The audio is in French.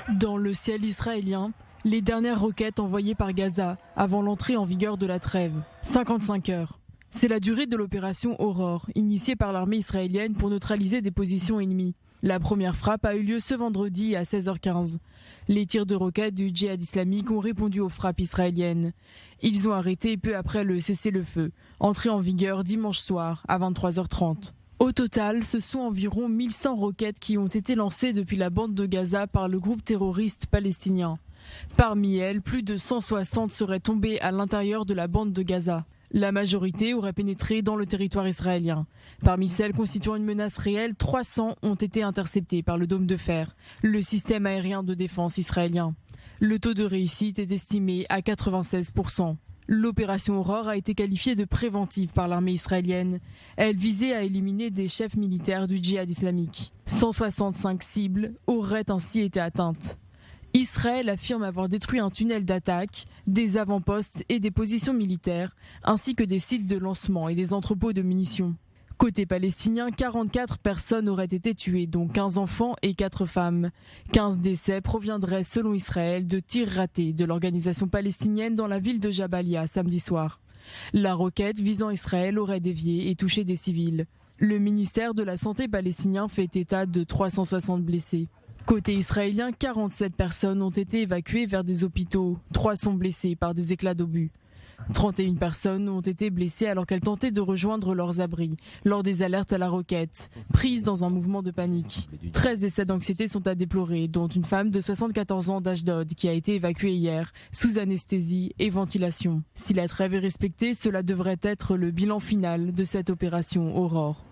Dans le ciel israélien, les dernières roquettes envoyées par Gaza avant l'entrée en vigueur de la trêve. 55 heures. C'est la durée de l'opération Aurore, initiée par l'armée israélienne pour neutraliser des positions ennemies. La première frappe a eu lieu ce vendredi à 16h15. Les tirs de roquettes du djihad islamique ont répondu aux frappes israéliennes. Ils ont arrêté peu après le cessez-le-feu, entré en vigueur dimanche soir à 23h30. Au total, ce sont environ 1100 roquettes qui ont été lancées depuis la bande de Gaza par le groupe terroriste palestinien. Parmi elles, plus de 160 seraient tombées à l'intérieur de la bande de Gaza. La majorité aurait pénétré dans le territoire israélien. Parmi celles constituant une menace réelle, 300 ont été interceptées par le dôme de fer, le système aérien de défense israélien. Le taux de réussite est estimé à 96%. L'opération Aurore a été qualifiée de préventive par l'armée israélienne. Elle visait à éliminer des chefs militaires du djihad islamique. 165 cibles auraient ainsi été atteintes. Israël affirme avoir détruit un tunnel d'attaque, des avant-postes et des positions militaires, ainsi que des sites de lancement et des entrepôts de munitions. Côté palestinien, 44 personnes auraient été tuées, dont 15 enfants et 4 femmes. 15 décès proviendraient, selon Israël, de tirs ratés de l'organisation palestinienne dans la ville de Jabalia samedi soir. La roquette visant Israël aurait dévié et touché des civils. Le ministère de la Santé palestinien fait état de 360 blessés. Côté israélien, 47 personnes ont été évacuées vers des hôpitaux. 3 sont blessées par des éclats d'obus. 31 personnes ont été blessées alors qu'elles tentaient de rejoindre leurs abris lors des alertes à la roquette, prises dans un mouvement de panique. 13 essais d'anxiété sont à déplorer, dont une femme de 74 ans d'Ashdod qui a été évacuée hier, sous anesthésie et ventilation. Si la trêve est respectée, cela devrait être le bilan final de cette opération Aurore.